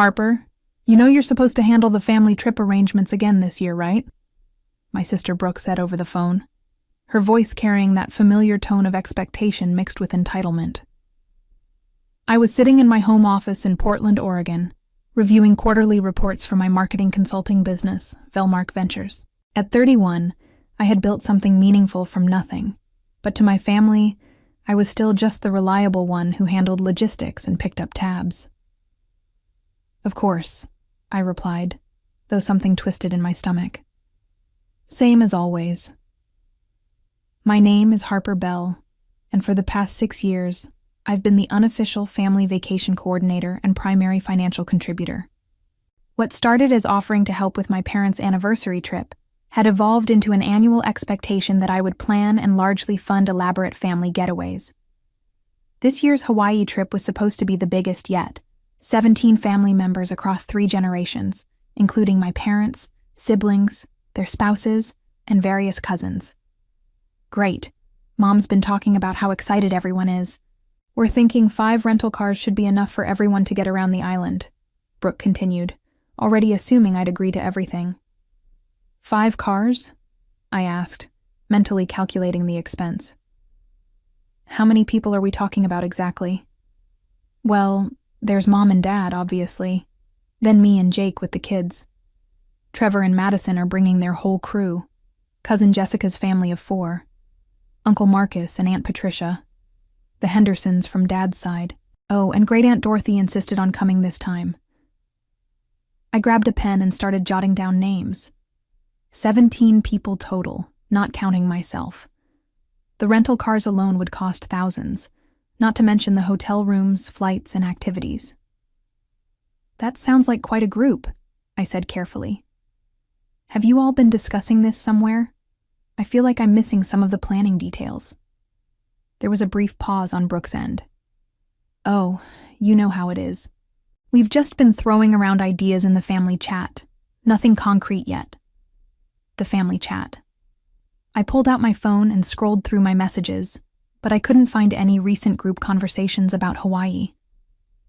Harper, you know you're supposed to handle the family trip arrangements again this year, right? My sister Brooke said over the phone, her voice carrying that familiar tone of expectation mixed with entitlement. I was sitting in my home office in Portland, Oregon, reviewing quarterly reports for my marketing consulting business, Velmark Ventures. At 31, I had built something meaningful from nothing, but to my family, I was still just the reliable one who handled logistics and picked up tabs. Of course, I replied, though something twisted in my stomach. Same as always. My name is Harper Bell, and for the past 6 years, I've been the unofficial family vacation coordinator and primary financial contributor. What started as offering to help with my parents' anniversary trip had evolved into an annual expectation that I would plan and largely fund elaborate family getaways. This year's Hawaii trip was supposed to be the biggest yet. 17 family members across 3 generations, including my parents, siblings, their spouses, and various cousins. Great. Mom's been talking about how excited everyone is. We're thinking 5 rental cars should be enough for everyone to get around the island, Brooke continued, already assuming I'd agree to everything. 5 cars? I asked, mentally calculating the expense. How many people are we talking about exactly? Well, there's Mom and Dad, obviously, then me and Jake with the kids. Trevor and Madison are bringing their whole crew, Cousin Jessica's family of 4, Uncle Marcus and Aunt Patricia, the Hendersons from Dad's side. Oh, and Great Aunt Dorothy insisted on coming this time. I grabbed a pen and started jotting down names. 17 people total, not counting myself. The rental cars alone would cost thousands, not to mention the hotel rooms, flights, and activities. That sounds like quite a group, I said carefully. Have you all been discussing this somewhere? I feel like I'm missing some of the planning details. There was a brief pause on Brooke's end. Oh, you know how it is. We've just been throwing around ideas in the family chat. Nothing concrete yet. The family chat. I pulled out my phone and scrolled through my messages, but I couldn't find any recent group conversations about Hawaii.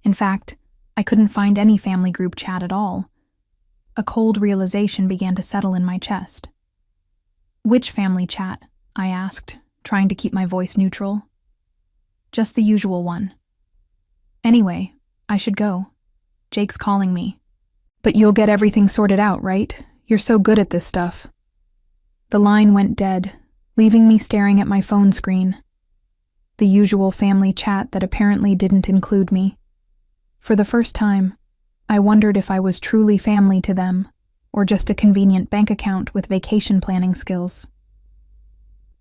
In fact, I couldn't find any family group chat at all. A cold realization began to settle in my chest. Which family chat? I asked, trying to keep my voice neutral. Just the usual one. Anyway, I should go. Jake's calling me. But you'll get everything sorted out, right? You're so good at this stuff. The line went dead, leaving me staring at my phone screen. The usual family chat that apparently didn't include me. For the first time, I wondered if I was truly family to them, or just a convenient bank account with vacation planning skills.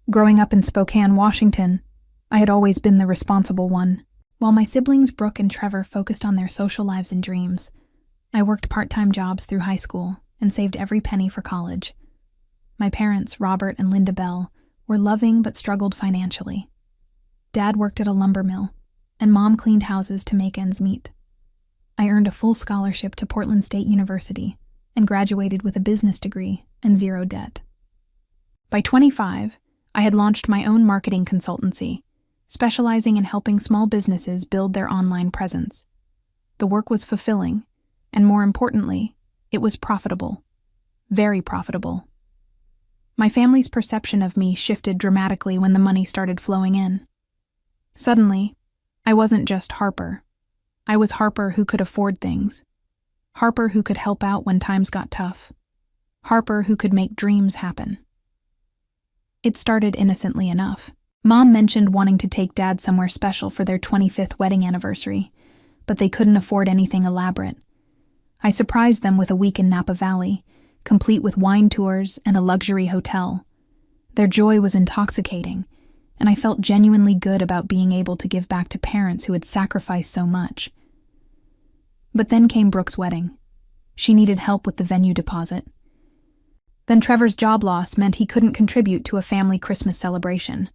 Growing up in Spokane, Washington, I had always been the responsible one. While my siblings Brooke and Trevor focused on their social lives and dreams, I worked part-time jobs through high school and saved every penny for college. My parents, Robert and Linda Bell, were loving but struggled financially. Dad worked at a lumber mill, and Mom cleaned houses to make ends meet. I earned a full scholarship to Portland State University and graduated with a business degree and 0 debt. By 25, I had launched my own marketing consultancy, specializing in helping small businesses build their online presence. The work was fulfilling, and more importantly, it was profitable. Very profitable. My family's perception of me shifted dramatically when the money started flowing in. Suddenly, I wasn't just Harper. I was Harper who could afford things. Harper who could help out when times got tough. Harper who could make dreams happen. It started innocently enough. Mom mentioned wanting to take Dad somewhere special for their 25th wedding anniversary, but they couldn't afford anything elaborate. I surprised them with a week in Napa Valley, complete with wine tours and a luxury hotel. Their joy was intoxicating, and I felt genuinely good about being able to give back to parents who had sacrificed so much. But then came Brooke's wedding. She needed help with the venue deposit. Then Trevor's job loss meant he couldn't contribute to a family Christmas celebration.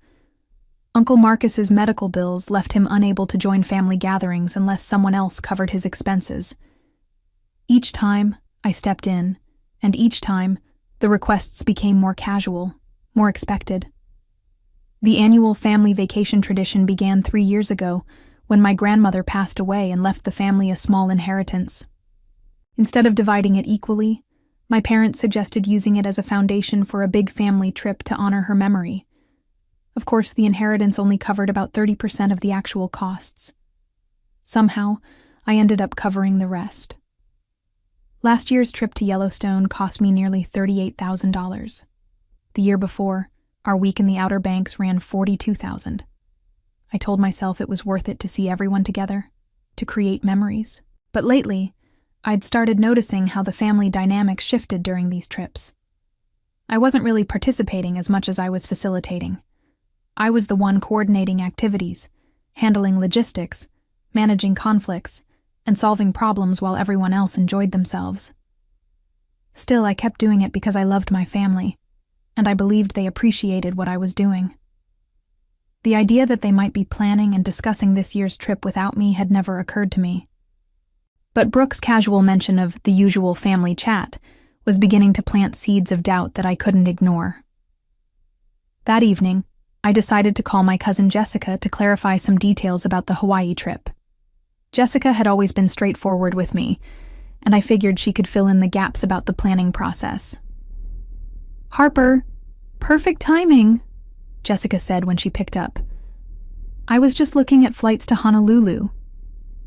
Uncle Marcus's medical bills left him unable to join family gatherings unless someone else covered his expenses. Each time, I stepped in, and each time, the requests became more casual, more expected. The annual family vacation tradition began 3 years ago when my grandmother passed away and left the family a small inheritance. Instead of dividing it equally, my parents suggested using it as a foundation for a big family trip to honor her memory. Of course, the inheritance only covered about 30% of the actual costs. Somehow, I ended up covering the rest. Last year's trip to Yellowstone cost me nearly $38,000. The year before, our week in the Outer Banks ran $42,000. I told myself it was worth it to see everyone together, to create memories. But lately, I'd started noticing how the family dynamic shifted during these trips. I wasn't really participating as much as I was facilitating. I was the one coordinating activities, handling logistics, managing conflicts, and solving problems while everyone else enjoyed themselves. Still, I kept doing it because I loved my family, and I believed they appreciated what I was doing. The idea that they might be planning and discussing this year's trip without me had never occurred to me. But Brooke's casual mention of the usual family chat was beginning to plant seeds of doubt that I couldn't ignore. That evening, I decided to call my cousin Jessica to clarify some details about the Hawaii trip. Jessica had always been straightforward with me, and I figured she could fill in the gaps about the planning process. "Harper, perfect timing," Jessica said when she picked up. "I was just looking at flights to Honolulu.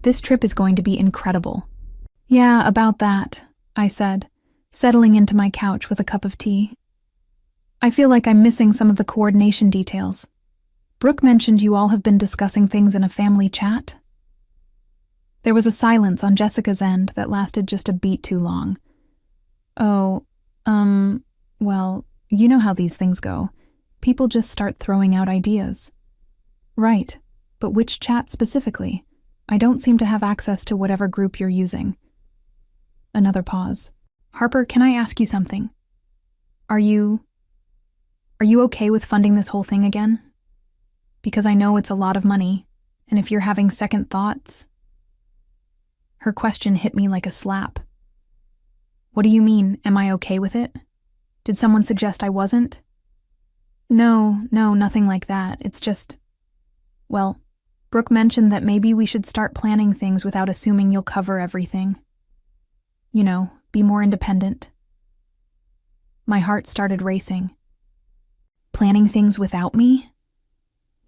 This trip is going to be incredible." "Yeah, about that," I said, settling into my couch with a cup of tea. "I feel like I'm missing some of the coordination details. Brooke mentioned you all have been discussing things in a family chat." There was a silence on Jessica's end that lasted just a beat too long. "Oh, well, you know how these things go. People just start throwing out ideas." "Right, but which chat specifically? I don't seem to have access to whatever group you're using." Another pause. "Harper, can I ask you something? Are you okay with funding this whole thing again? Because I know it's a lot of money, and if you're having second thoughts..." Her question hit me like a slap. "What do you mean, am I okay with it? Did someone suggest I wasn't?" No, nothing like that. It's just... Well, Brooke mentioned that maybe we should start planning things without assuming you'll cover everything. You know, be more independent." My heart started racing. "Planning things without me?"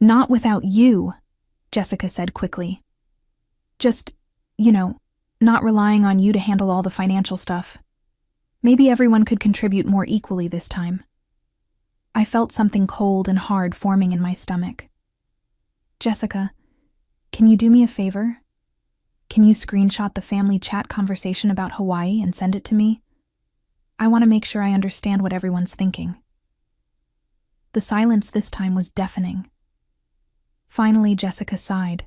"Not without you," Jessica said quickly. "Just, not relying on you to handle all the financial stuff. Maybe everyone could contribute more equally this time." I felt something cold and hard forming in my stomach. "Jessica, can you do me a favor? Can you screenshot the family chat conversation about Hawaii and send it to me? I want to make sure I understand what everyone's thinking." The silence this time was deafening. Finally, Jessica sighed.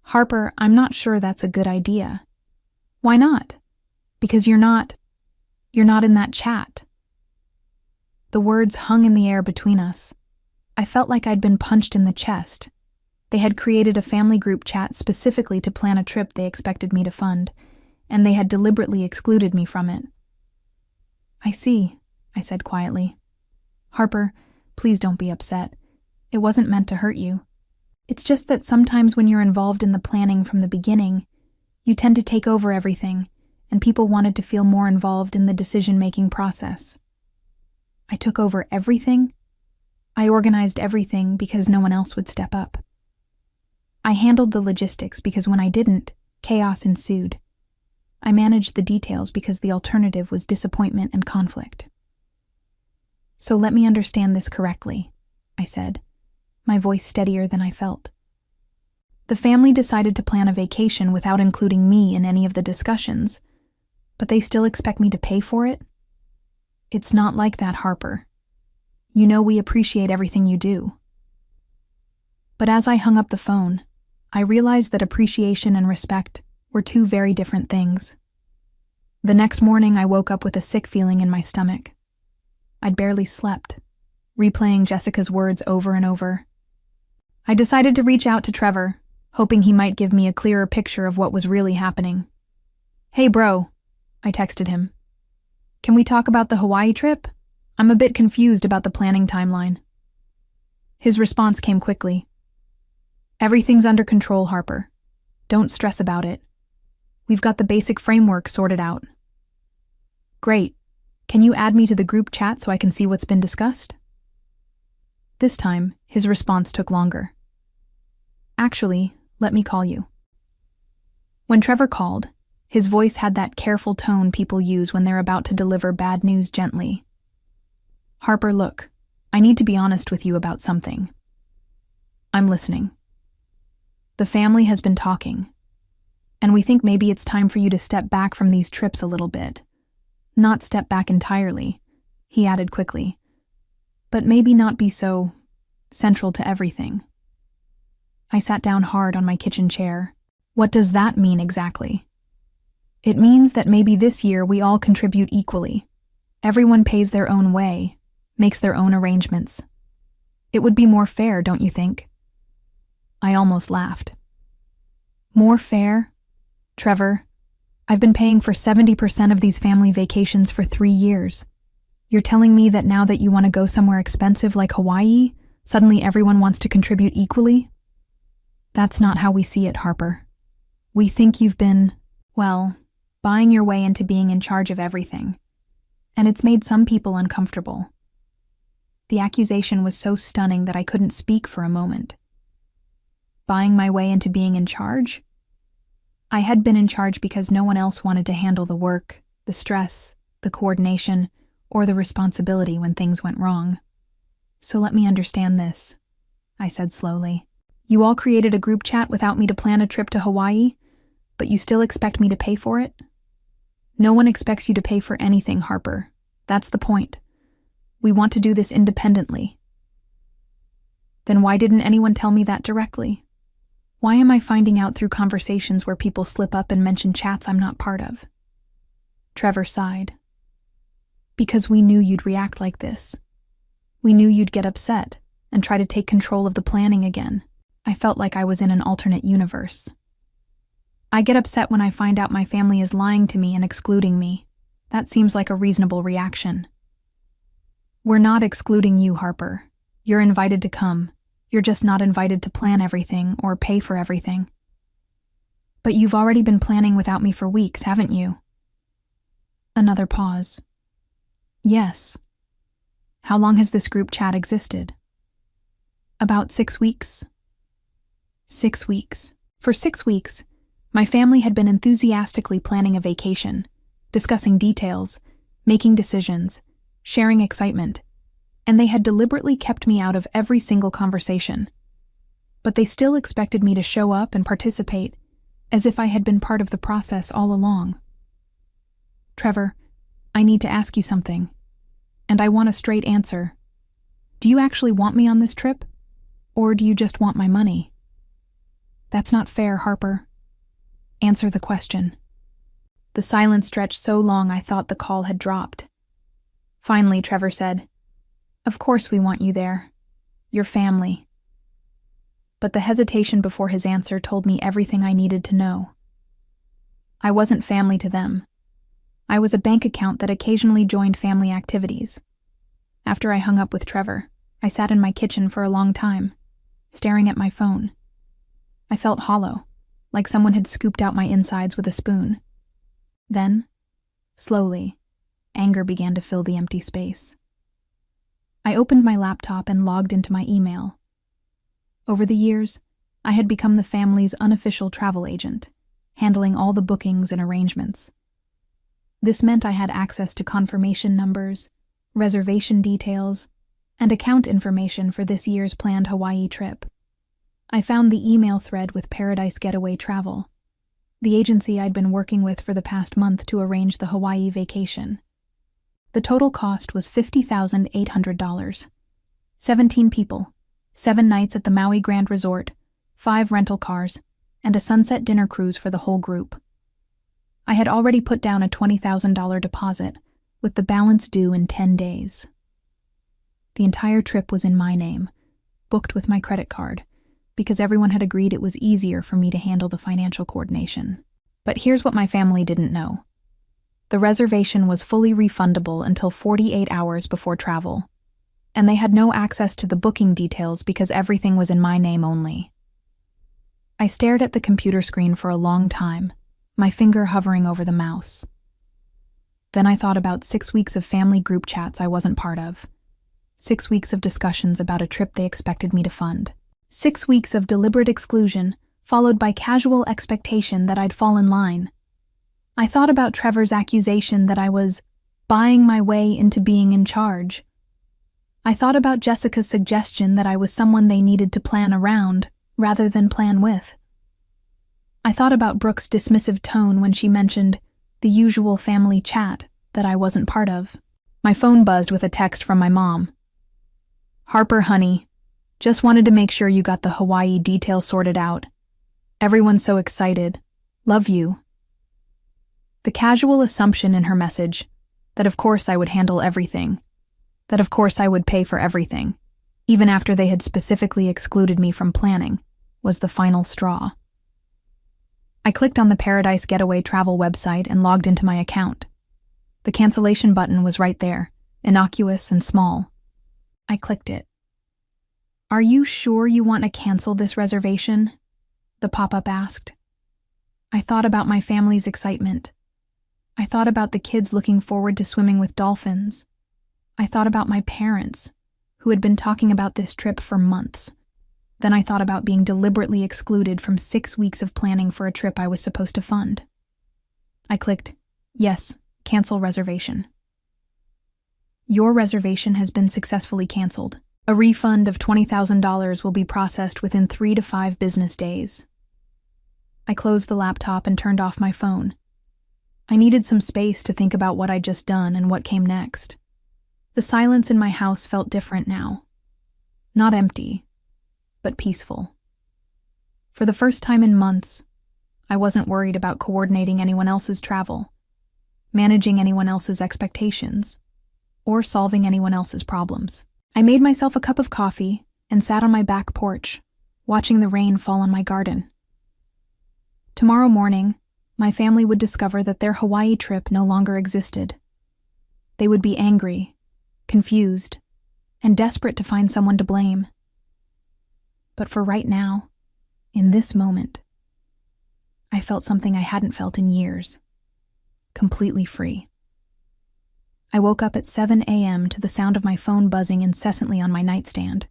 "Harper, I'm not sure that's a good idea." "Why not?" "Because you're not in that chat." The words hung in the air between us. I felt like I'd been punched in the chest. They had created a family group chat specifically to plan a trip they expected me to fund, and they had deliberately excluded me from it. "I see," I said quietly. "Harper, please don't be upset. It wasn't meant to hurt you. It's just that sometimes when you're involved in the planning from the beginning, you tend to take over everything, and people wanted to feel more involved in the decision-making process." I took over everything? I organized everything because no one else would step up. I handled the logistics because when I didn't, chaos ensued. I managed the details because the alternative was disappointment and conflict. "So let me understand this correctly," I said, my voice steadier than I felt. "The family decided to plan a vacation without including me in any of the discussions, but they still expect me to pay for it? It's not like that, Harper. You know we appreciate everything you do." But as I hung up the phone, I realized that appreciation and respect were two very different things. The next morning, I woke up with a sick feeling in my stomach. I'd barely slept, replaying Jessica's words over and over. I decided to reach out to Trevor, hoping he might give me a clearer picture of what was really happening. "Hey, bro," I texted him. "Can we talk about the Hawaii trip? I'm a bit confused about the planning timeline." His response came quickly. "Everything's under control, Harper. Don't stress about it. We've got the basic framework sorted out. Great. Can you add me to the group chat so I can see what's been discussed? This time, his response took longer. Actually, let me call you. When Trevor called, his voice had that careful tone people use when they're about to deliver bad news gently. Harper, look, I need to be honest with you about something. I'm listening. The family has been talking, and we think maybe it's time for you to step back from these trips a little bit. Not step back entirely, he added quickly, but maybe not be so central to everything. I sat down hard on my kitchen chair. What does that mean exactly? It means that maybe this year we all contribute equally. Everyone pays their own way, makes their own arrangements. It would be more fair, don't you think? I almost laughed. More fair? Trevor, I've been paying for 70% of these family vacations for 3 years. You're telling me that now that you want to go somewhere expensive like Hawaii, suddenly everyone wants to contribute equally? That's not how we see it, Harper. We think you've been, well, buying your way into being in charge of everything. And it's made some people uncomfortable. The accusation was so stunning that I couldn't speak for a moment. Buying my way into being in charge? I had been in charge because no one else wanted to handle the work, the stress, the coordination, or the responsibility when things went wrong. So let me understand this, I said slowly. You all created a group chat without me to plan a trip to Hawaii, but you still expect me to pay for it? No one expects you to pay for anything, Harper. That's the point. We want to do this independently. Then why didn't anyone tell me that directly? Why am I finding out through conversations where people slip up and mention chats I'm not part of? Trevor sighed. Because we knew you'd react like this. We knew you'd get upset and try to take control of the planning again. I felt like I was in an alternate universe. I get upset when I find out my family is lying to me and excluding me. That seems like a reasonable reaction. We're not excluding you, Harper. You're invited to come. You're just not invited to plan everything or pay for everything. But you've already been planning without me for weeks, haven't you? Another pause. Yes. How long has this group chat existed? About 6 weeks. 6 weeks. For 6 weeks, my family had been enthusiastically planning a vacation, discussing details, making decisions, sharing excitement, and they had deliberately kept me out of every single conversation. But they still expected me to show up and participate, as if I had been part of the process all along. Trevor, I need to ask you something, and I want a straight answer. Do you actually want me on this trip, or do you just want my money? That's not fair, Harper. Answer the question. The silence stretched so long I thought the call had dropped. Finally, Trevor said, Of course we want you there. Your family. But the hesitation before his answer told me everything I needed to know. I wasn't family to them. I was a bank account that occasionally joined family activities. After I hung up with Trevor, I sat in my kitchen for a long time, staring at my phone. I felt hollow, like someone had scooped out my insides with a spoon. Then, slowly, anger began to fill the empty space. I opened my laptop and logged into my email. Over the years, I had become the family's unofficial travel agent, handling all the bookings and arrangements. This meant I had access to confirmation numbers, reservation details, and account information for this year's planned Hawaii trip. I found the email thread with Paradise Getaway Travel, the agency I'd been working with for the past month to arrange the Hawaii vacation. The total cost was $50,800. 17 people, 7 nights at the Maui Grand Resort, 5 rental cars, and a sunset dinner cruise for the whole group. I had already put down a $20,000 deposit, with the balance due in 10 days. The entire trip was in my name, booked with my credit card, because everyone had agreed it was easier for me to handle the financial coordination. But here's what my family didn't know. The reservation was fully refundable until 48 hours before travel, and they had no access to the booking details because everything was in my name only. I stared at the computer screen for a long time, my finger hovering over the mouse. Then I thought about 6 weeks of family group chats I wasn't part of. 6 weeks of discussions about a trip they expected me to fund. 6 weeks of deliberate exclusion, followed by casual expectation that I'd fall in line. I thought about Trevor's accusation that I was buying my way into being in charge. I thought about Jessica's suggestion that I was someone they needed to plan around rather than plan with. I thought about Brooke's dismissive tone when she mentioned the usual family chat that I wasn't part of. My phone buzzed with a text from my mom. "Harper, honey, just wanted to make sure you got the Hawaii details sorted out. Everyone's so excited. Love you." The casual assumption in her message that of course I would handle everything, that of course I would pay for everything, even after they had specifically excluded me from planning, was the final straw. I clicked on the Paradise Getaway travel website and logged into my account. The cancellation button was right there, innocuous and small. I clicked it. "Are you sure you want to cancel this reservation?" the pop-up asked. I thought about my family's excitement. I thought about the kids looking forward to swimming with dolphins. I thought about my parents, who had been talking about this trip for months. Then I thought about being deliberately excluded from 6 weeks of planning for a trip I was supposed to fund. I clicked, "Yes, cancel reservation." "Your reservation has been successfully canceled. A refund of $20,000 will be processed within 3 to 5 business days." I closed the laptop and turned off my phone. I needed some space to think about what I'd just done and what came next. The silence in my house felt different now. Not empty, but peaceful. For the first time in months, I wasn't worried about coordinating anyone else's travel, managing anyone else's expectations, or solving anyone else's problems. I made myself a cup of coffee and sat on my back porch, watching the rain fall on my garden. Tomorrow morning, my family would discover that their Hawaii trip no longer existed. They would be angry, confused, and desperate to find someone to blame. But for right now, in this moment, I felt something I hadn't felt in years. Completely free. I woke up at 7 a.m. to the sound of my phone buzzing incessantly on my nightstand.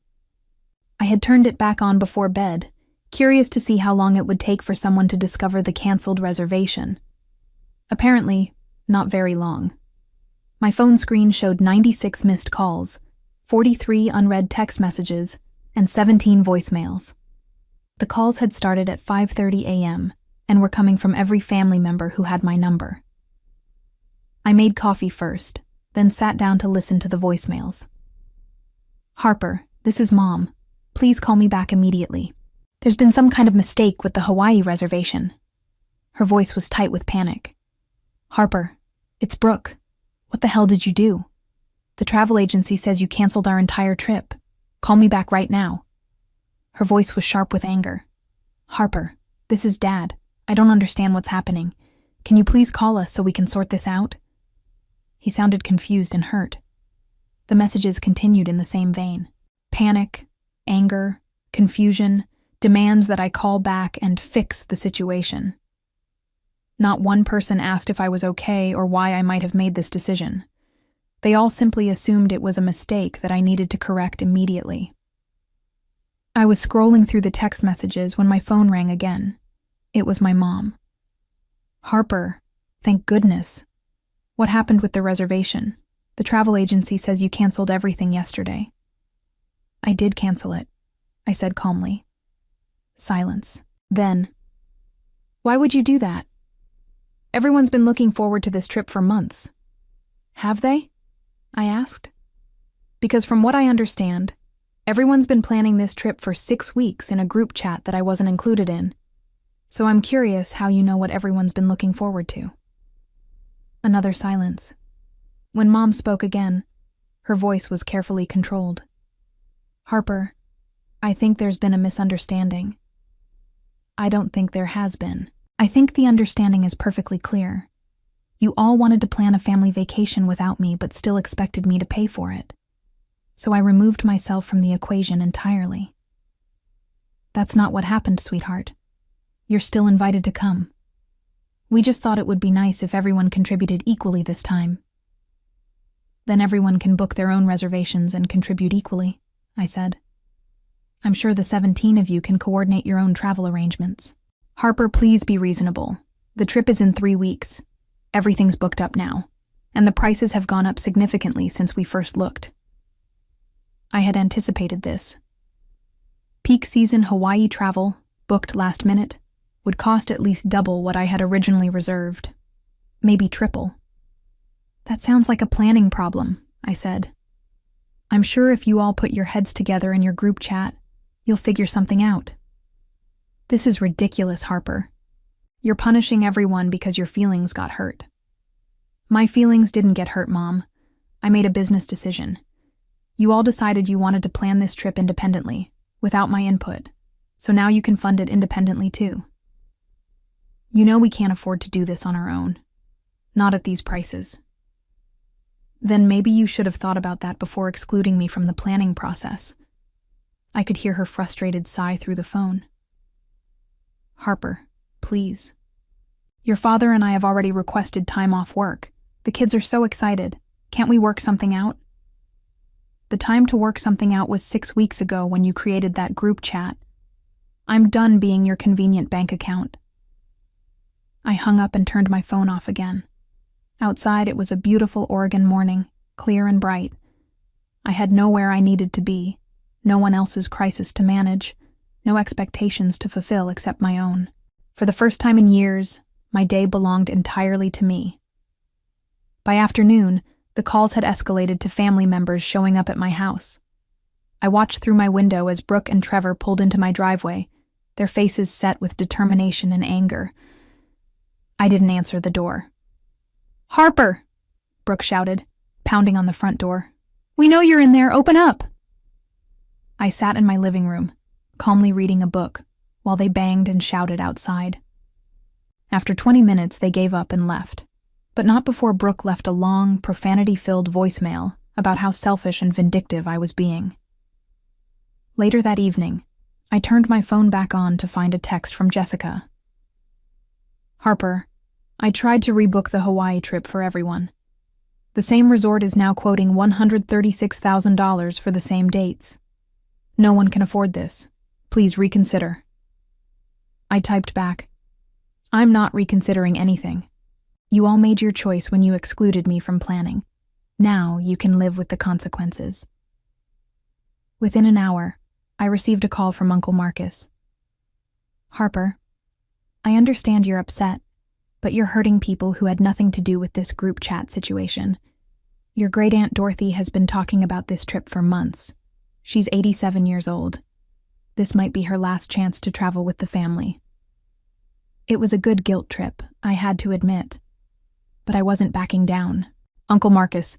I had turned it back on before bed, curious to see how long it would take for someone to discover the canceled reservation. Apparently, not very long. My phone screen showed 96 missed calls, 43 unread text messages, and 17 voicemails. The calls had started at 5:30 a.m. and were coming from every family member who had my number. I made coffee first, then sat down to listen to the voicemails. "Harper, this is Mom. Please call me back immediately. There's been some kind of mistake with the Hawaii reservation." Her voice was tight with panic. "Harper, it's Brooke. What the hell did you do? The travel agency says you canceled our entire trip. Call me back right now." Her voice was sharp with anger. "Harper, this is Dad. I don't understand what's happening. Can you please call us so we can sort this out?" He sounded confused and hurt. The messages continued in the same vein. Panic, anger, confusion, demands that I call back and fix the situation. Not one person asked if I was okay or why I might have made this decision. They all simply assumed it was a mistake that I needed to correct immediately. I was scrolling through the text messages when my phone rang again. It was my mom. "Harper, thank goodness. What happened with the reservation? The travel agency says you canceled everything yesterday." "I did cancel it," I said calmly. Silence. Then, "Why would you do that? Everyone's been looking forward to this trip for months." "Have they?" I asked. "Because from what I understand, everyone's been planning this trip for 6 weeks in a group chat that I wasn't included in. So I'm curious how you know what everyone's been looking forward to." Another silence. When Mom spoke again, her voice was carefully controlled. "Harper, I think there's been a misunderstanding." "I don't think there has been. I think the understanding is perfectly clear. You all wanted to plan a family vacation without me but still expected me to pay for it. So I removed myself from the equation entirely." "That's not what happened, sweetheart. You're still invited to come." We just thought it would be nice if everyone contributed equally this time. Then everyone can book their own reservations and contribute equally, I said. I'm sure the 17 of you can coordinate your own travel arrangements. Harper, please be reasonable. The trip is in 3 weeks. Everything's booked up now, and the prices have gone up significantly since we first looked. I had anticipated this. Peak season Hawaii travel, booked last minute, would cost at least double what I had originally reserved. Maybe triple. That sounds like a planning problem, I said. I'm sure if you all put your heads together in your group chat, you'll figure something out. This is ridiculous, Harper. You're punishing everyone because your feelings got hurt. My feelings didn't get hurt, Mom. I made a business decision. You all decided you wanted to plan this trip independently, without my input, so now you can fund it independently too. You know we can't afford to do this on our own. Not at these prices. Then maybe you should have thought about that before excluding me from the planning process. I could hear her frustrated sigh through the phone. Harper, please. Your father and I have already requested time off work. The kids are so excited. Can't we work something out? The time to work something out was 6 weeks ago when you created that group chat. I'm done being your convenient bank account. I hung up and turned my phone off again. Outside, it was a beautiful Oregon morning, clear and bright. I had nowhere I needed to be, no one else's crisis to manage, no expectations to fulfill except my own. For the first time in years, my day belonged entirely to me. By afternoon, the calls had escalated to family members showing up at my house. I watched through my window as Brooke and Trevor pulled into my driveway, their faces set with determination and anger. I didn't answer the door. Harper! Brooke shouted, pounding on the front door. We know you're in there, open up! I sat in my living room, calmly reading a book, while they banged and shouted outside. After 20 minutes, they gave up and left, but not before Brooke left a long, profanity-filled voicemail about how selfish and vindictive I was being. Later that evening, I turned my phone back on to find a text from Jessica. Harper, I tried to rebook the Hawaii trip for everyone. The same resort is now quoting $136,000 for the same dates. No one can afford this. Please reconsider. I typed back, I'm not reconsidering anything. You all made your choice when you excluded me from planning. Now you can live with the consequences. Within an hour, I received a call from Uncle Marcus. Harper, I understand you're upset, but you're hurting people who had nothing to do with this group chat situation. Your great-aunt Dorothy has been talking about this trip for months. She's 87 years old. This might be her last chance to travel with the family. It was a good guilt trip, I had to admit. But I wasn't backing down. Uncle Marcus,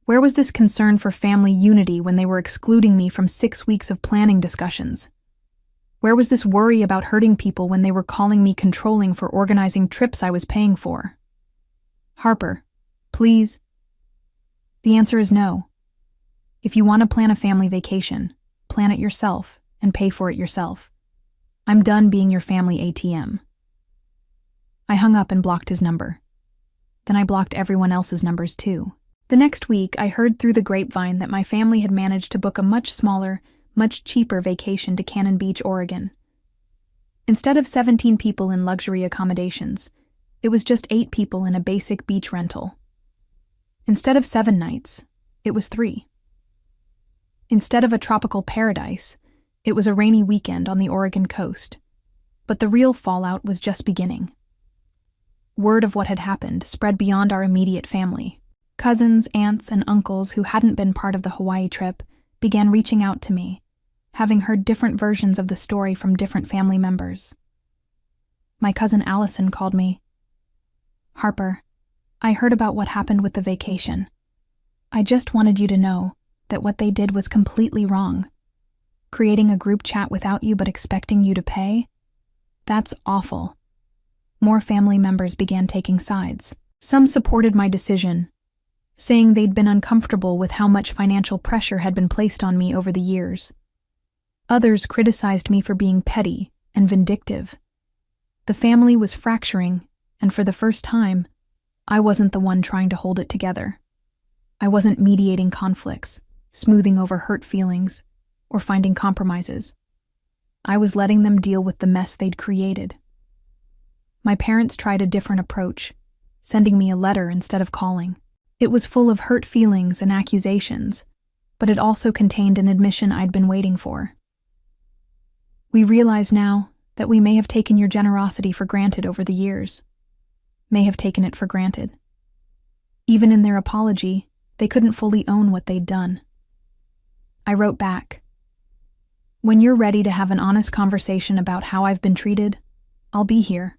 where was this concern for family unity when they were excluding me from 6 weeks of planning discussions? Where was this worry about hurting people when they were calling me controlling for organizing trips I was paying for? Harper, please. The answer is no. If you want to plan a family vacation, plan it yourself and pay for it yourself. I'm done being your family ATM. I hung up and blocked his number. Then I blocked everyone else's numbers too. The next week, I heard through the grapevine that my family had managed to book a much smaller, much cheaper vacation to Cannon Beach, Oregon. Instead of 17 people in luxury accommodations, it was just 8 people in a basic beach rental. Instead of 7 nights, it was 3. Instead of a tropical paradise, it was a rainy weekend on the Oregon coast. But the real fallout was just beginning. Word of what had happened spread beyond our immediate family. Cousins, aunts, and uncles who hadn't been part of the Hawaii trip began reaching out to me, having heard different versions of the story from different family members. My cousin Allison called me. Harper, I heard about what happened with the vacation. I just wanted you to know that what they did was completely wrong. Creating a group chat without you but expecting you to pay? That's awful. More family members began taking sides. Some supported my decision, saying they'd been uncomfortable with how much financial pressure had been placed on me over the years. Others criticized me for being petty and vindictive. The family was fracturing, And for the first time, I wasn't the one trying to hold it together. I wasn't mediating conflicts, smoothing over hurt feelings, or finding compromises. I was letting them deal with the mess they'd created. My parents tried a different approach, sending me a letter instead of calling. It was full of hurt feelings and accusations, but it also contained an admission I'd been waiting for. "We realize now that we may have taken your generosity for granted over the years. May have taken it for granted." Even in their apology, they couldn't fully own what they'd done. I wrote back, "When you're ready to have an honest conversation about how I've been treated, I'll be here.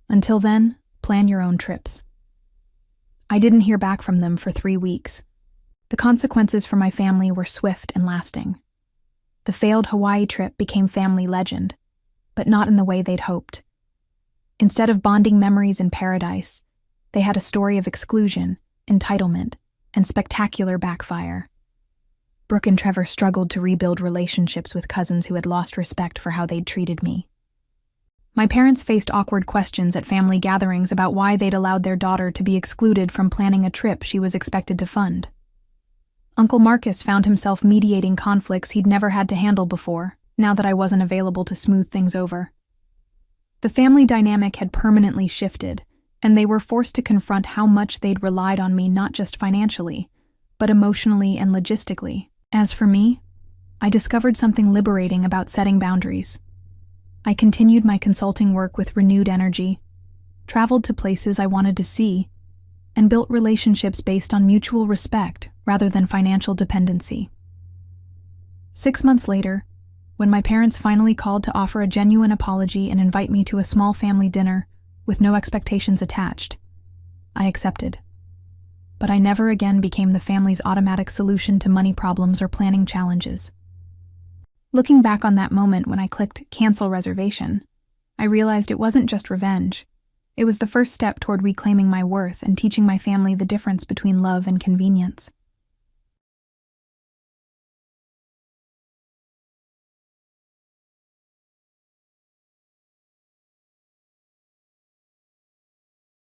Until then, plan your own trips." I didn't hear back from them for 3 weeks. The consequences for my family were swift and lasting. The failed Hawaii trip became family legend, but not in the way they'd hoped. Instead of bonding memories in paradise, they had a story of exclusion, entitlement, and spectacular backfire. Brooke and Trevor struggled to rebuild relationships with cousins who had lost respect for how they'd treated me. My parents faced awkward questions at family gatherings about why they'd allowed their daughter to be excluded from planning a trip she was expected to fund. Uncle Marcus found himself mediating conflicts he'd never had to handle before, now that I wasn't available to smooth things over. The family dynamic had permanently shifted, and they were forced to confront how much they'd relied on me not just financially, but emotionally and logistically. As for me, I discovered something liberating about setting boundaries. I continued my consulting work with renewed energy, traveled to places I wanted to see, and built relationships based on mutual respect rather than financial dependency. 6 months later, when my parents finally called to offer a genuine apology and invite me to a small family dinner with no expectations attached, I accepted. But I never again became the family's automatic solution to money problems or planning challenges. Looking back on that moment when I clicked cancel reservation, I realized it wasn't just revenge. It was the first step toward reclaiming my worth and teaching my family the difference between love and convenience.